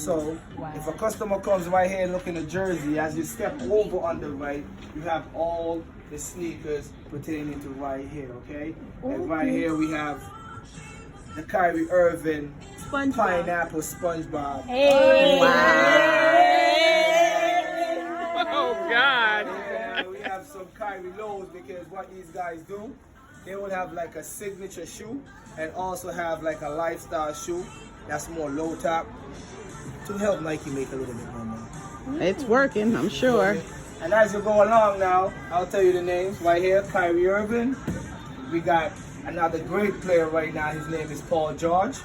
So if a customer comes right here looking at jersey, as you step over on the right, you have all the sneakers pertaining to right here, okay? And right here we have the Kyrie Irving pineapple SpongeBob. Hey. Oh God. Yeah, we have some Kyrie lows because what these guys do, they would have like a signature shoe and also have like a lifestyle shoe that's more low top to help Nike make a little bit more money. It's working, I'm sure. And as you go along now, I'll tell you the names right here. Kyrie Irving. We got another great player right now. His name is Paul George.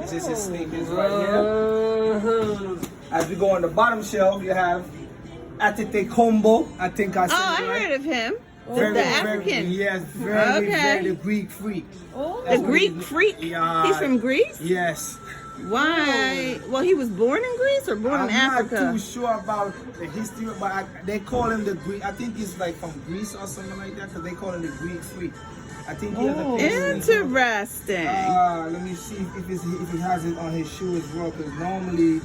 This is his sneakers right here. As we go on the bottom shelf, you have Atete Combo. I think I said Oh, I it right. heard of him. Very, The African. yes, very, Okay. very Greek freak. The Greek freak? Yeah. He's from Greece? Yes. Why? Well, he was born in Greece or born in I'm Africa? not too sure about the history, but they call him the Greek. I think he's like from Greece or something like that, because they call him the Greek freak. I think he has a Interesting. let me see if he has it on his shoe as well, because normally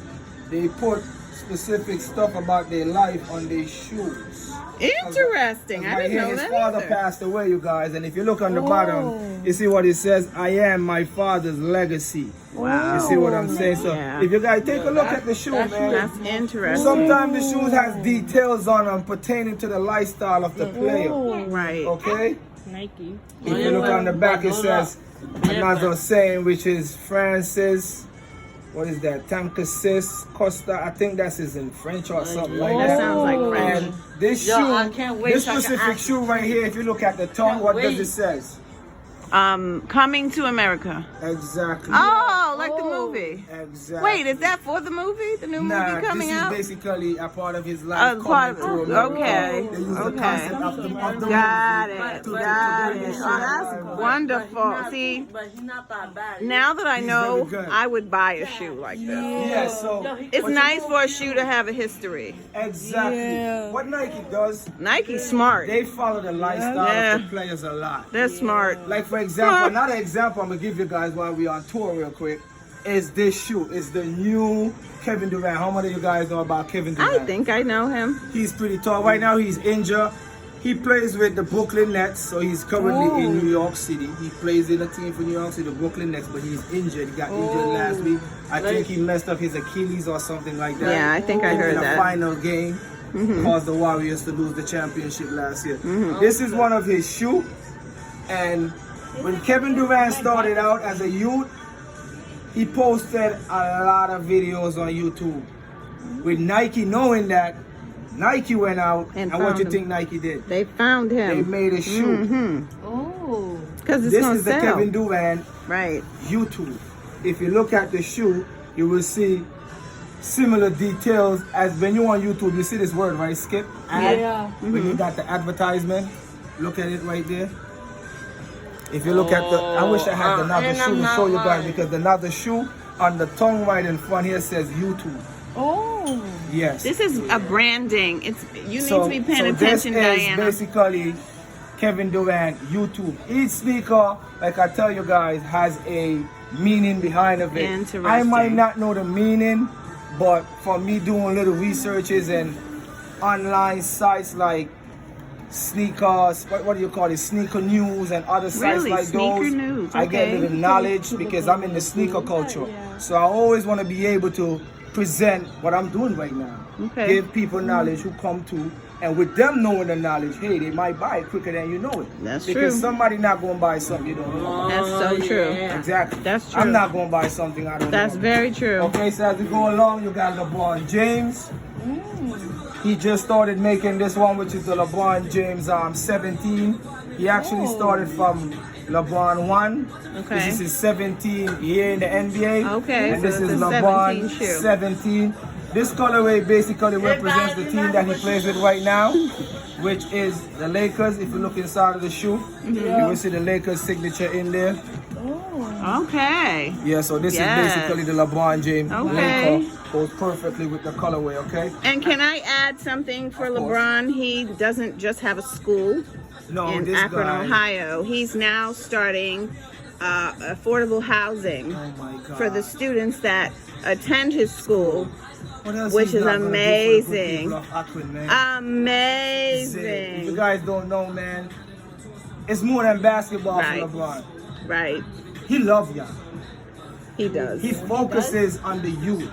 they put specific stuff about their life on their shoes. Interesting. I Right didn't here, know his that father either. passed away, you guys, and if you look on the bottom, you see what it says, I am my father's legacy. Wow. You see what I'm saying? So Yeah. if you guys take a look at the shoe, man. That's interesting. Sometimes the shoes has details on them pertaining to the lifestyle of the player. Right. Okay? Nike. If you look on the back, it says another saying, which is Francis. What is that? Tankasis Costa. I think that's in French or something like That that. sounds like French. And this Yo, I shoe, can't wait this so I can specific ask- shoe right here, if you look at the tongue, what does it says? Coming to America. Exactly. Oh, like the movie. Exactly. Wait, is that for the movie? The new movie coming this out? is basically a part of his life. Part of coming it. to America. Okay. They use the Okay. concept of the Got movie it. Got it. Oh, that's wonderful. See, But he's not that bad. now that I He's know, very good. I would buy a shoe like this. Yeah, so It's nice for a shoe to have a history. exactly what Nike does, Nike's smart. they follow the lifestyle Yeah. of the players a lot. They're smart. Like for example, another example I'm gonna give you guys while we're on tour real quick is this shoe. It's the new Kevin Durant. How many of you guys know about Kevin Durant? I think I know him. He's pretty tall. Right now he's injured. He plays with the Brooklyn Nets, so he's currently in New York City. He plays in a team for New York City, the Brooklyn Nets, but he's injured. He got injured last week. I think he messed up his Achilles or something like that. Yeah, I think I heard in that. the final game, caused the Warriors to lose the championship last year. This is one of his shoes, and when Kevin Durant started out as a youth, he posted a lot of videos on YouTube. With Nike knowing that, Nike went out, and what found you him. think Nike did? They found They him. made a shoe. Oh. Because it's This going is to the sell. Kevin Durant Right. YouTube. If you look at the shoe, you will see similar details as when you're on YouTube. You see this word, right? Skip. Ad. Yeah. When you got the advertisement, look at it right there. If you look at the, I wish I had another and shoe I'm to not show you guys, lying. because another shoe on the tongue right in front here says YouTube. Oh. Yes. This is a branding. It's you need So to be paying this attention, is Diana. basically Kevin Durant YouTube. Each sneaker, like I tell you guys, has a meaning behind of it. Interesting. I might not know the meaning, but for me doing little researches and online sites like sneakers, what do you call it, sneaker news and other sites Really? like Sneaker those, news, I get okay. little knowledge because I'm in the sneaker culture. So I always want to be able to present what I'm doing right now. Okay. Give people knowledge who come to, and with them knowing the knowledge, hey, they might buy it quicker than you know it. That's because true. somebody not going to buy something you don't know. That's so true. Exactly. That's true. I'm not going to buy something I don't That's know. very true. Okay, so as we go along, you got LeBron James. He just started making this one, which is the LeBron James 17. He actually started from LeBron 1. Okay. This is his 17th year in the NBA. Okay, And so this it's is a LeBron 17 shoe. 17. This colorway basically represents the team that he plays with right now, which is the Lakers. If you look inside of the shoe, you will see the Lakers signature in there. Okay. Yeah, so this Yes. is basically the LeBron James Okay. Laker. Goes perfectly with the colorway, okay? And can I add something for Of course. LeBron? He doesn't just have a school No, in this Akron, guy. Ohio. He's now starting affordable housing Oh my God. for the students that attend his school, What else which he is got gonna do for the good amazing. people of Akron, man? If you Amazing. guys don't know, man, it's more than basketball Right. for LeBron. Right. He loves y'all. He does. He focuses on the youth.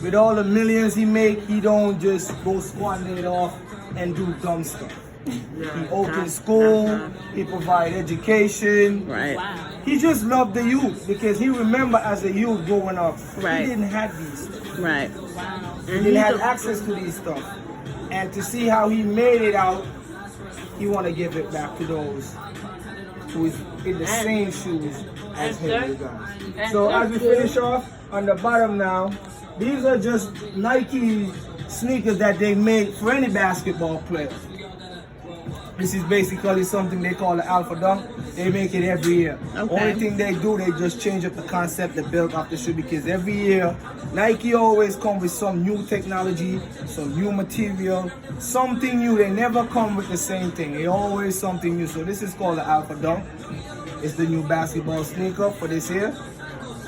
With all the millions he make, he don't just go squander it off and do dumb stuff. He opens school, he provide education. Right. He just loved the youth because he remember as a youth growing up, Right. he didn't have these stuff. Right. He didn't have access to these stuff. And to see how he made it out, he want to give it back to those who is in the same shoes as him, you guys. So as we finish off on the bottom now, these are just Nike sneakers that they make for any basketball player. This is basically something they call the Alpha Dunk. They make it every year. Okay. Only thing they do, they just change up the concept, the build of the shoe, because every year Nike always come with some new technology, some new material, something new. They never come with the same thing. They always something new. So this is called the Alpha Dunk. It's the new basketball sneaker for this year.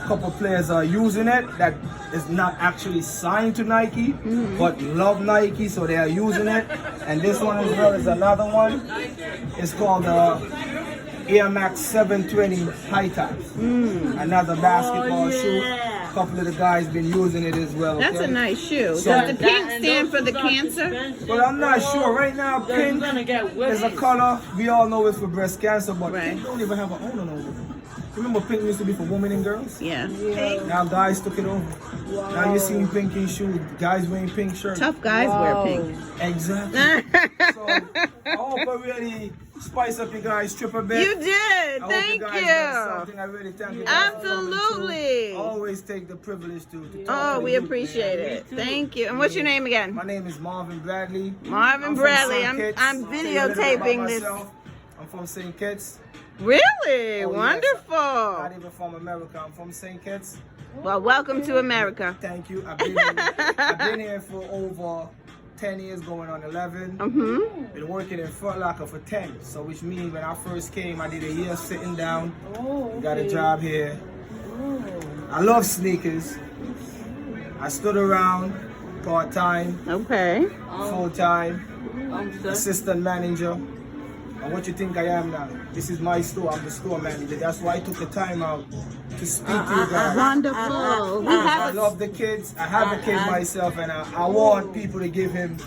Couple players are using it that is not actually signed to Nike, but love Nike, so they are using it. And this one as well is another one. It's called the Air Max 720 High Tops. Another basketball shoe. A couple of the guys been using it as well. That's okay? a nice shoe. So- Does the pink stand for the cancer? But I'm not sure. Right now, pink is a color. We all know it's for breast cancer, but Right. pink don't even have an owner no more. Remember pink used to be for women and girls? Yeah. Now guys took it over. Now you're seeing pink in shoes. Guys wearing pink shirts. Tough guys wear pink. Exactly. So I hope I really spice up you guys' trip a bit. You did. I hope Thank you guys learned you. something. I really thank you guys for coming Absolutely. through. Always take the privilege to talk Oh, to we you, appreciate man. it. Thank you. And what's your name again? My name is Marvin Bradley. Marvin I'm from Bradley. St. Kitts. I'm Tell you a little bit about videotaping this. myself. I'm from St. Kitts. Really? Oh, yes. Not Wonderful. even from America. I'm from St. Kitts. Well, welcome to America. Thank you. I've been here for over 10 years, going on 11. Mm-hmm. Been working in Foot Locker for 10. So which means when I first came, I did a year sitting down. Got a job here. I love sneakers. I stood around part-time, Okay. full-time, assistant manager. And what you think I am now? This is my store. I'm the store manager. That's why I took the time out to speak to you guys. Wonderful. We I have a love the kids. I have a kid myself, and I want people to give him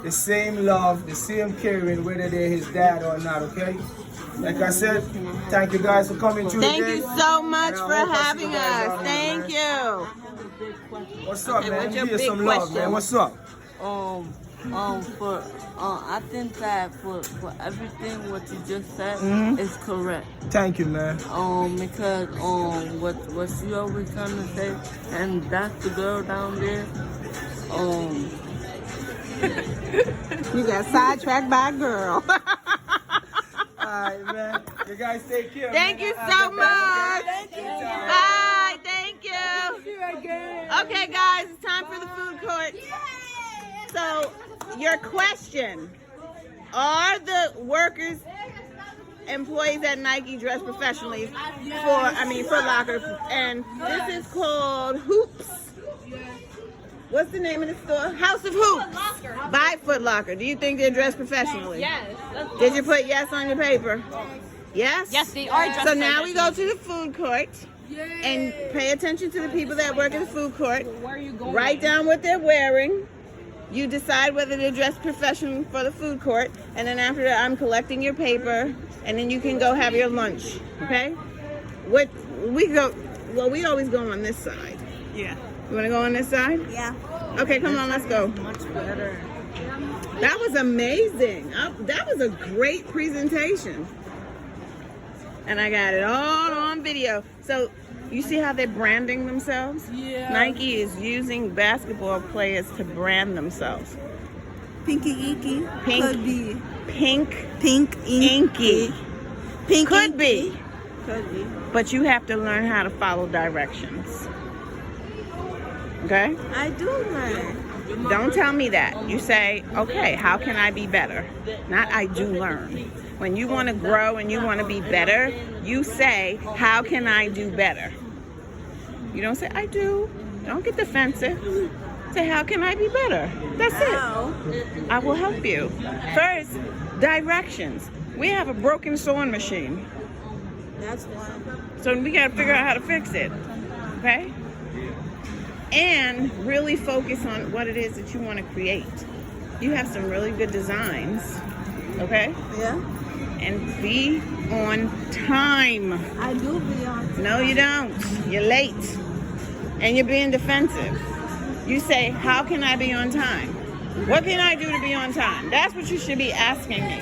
the same love, the same caring, whether they're his dad or not, okay? Like I said, thank you guys for coming through Thank today. you so much And I for hope I see having you guys us. out here, Thank man. you. What's up, man? what's your Give you big some love, question? man. What's up? I think that for everything what you just said is correct. Thank you, man. Because what she always trying to say, and that's the girl down there. You got sidetracked by a girl. All right, man. You guys take care. Thank man. you I'll so get back, much. okay? Anytime. Bye. Thank you. Okay, guys, it's time for the food court. So, your question: are the workers, employees at Nike dress professionally Foot Locker? And this is called Hoops. What's the name of the store? House of Hoops by Foot Locker. Do you think they're dressed professionally? Yes. Did you put yes on your paper? Yes? Yes, they are dressed So now we go to the food court and pay attention to the people that work at the food court. Where are you going? Write down what they're wearing. You decide whether they're dressed professionally for the food court. And then after that, I'm collecting your paper. And then you can go have your lunch. Okay? We always go on this side. Yeah. You want to go on this side? Yeah. Okay, come on, let's go. Much better. That was amazing. That was a great presentation. And I got it all on video. So you see how they're branding themselves? Yeah. Nike is using basketball players to brand themselves. Pinky Inky. Pink. Could be. Pink Inky. Pink Could be. Could be. But you have to learn how to follow directions. Okay? I do learn. Don't tell me that. You say, okay, how can I be better? Not I do learn. When you want to grow and you want to be better, you say, how can I do better? You don't say, I do. Don't get defensive. Say, how can I be better? That's it. I will help you. First, directions. We have a broken sewing machine. That's one. So we got to figure out how to fix it. Okay? And really focus on what it is that you want to create. You have some really good designs. Okay? Yeah. And be on time. I do be on time. No, you don't. You're late. And you're being defensive. You say, how can I be on time? What can I do to be on time? That's what you should be asking me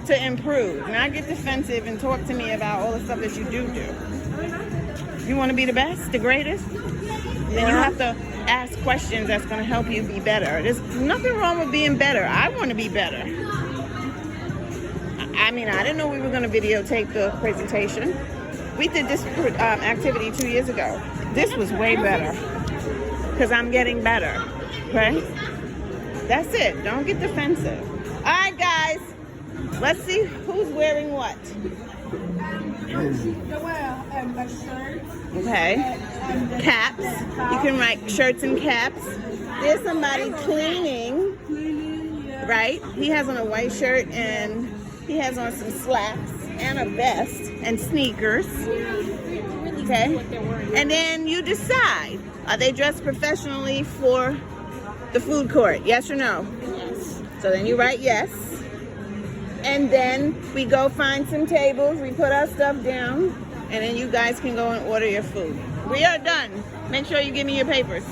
to improve. Not get defensive and talk to me about all the stuff that you do. You want to be the best, the greatest? Then you have to ask questions that's going to help you be better. There's nothing wrong with being better. I want to be better. I mean, I didn't know we were going to videotape the presentation. We did this activity 2 years ago. This was way better because I'm getting better, okay? That's it. Don't get defensive. All right, guys. Let's see who's wearing what. Okay. Caps. You can write shirts and caps. There's somebody cleaning, right? He has on a white shirt and he has on some slacks and a vest and sneakers. Okay. And then you decide, are they dressed professionally for the food court? Yes or no? Yes. So then you write yes. And then we go find some tables, we put our stuff down, and then you guys can go and order your food. We are done. Make sure you give me your papers.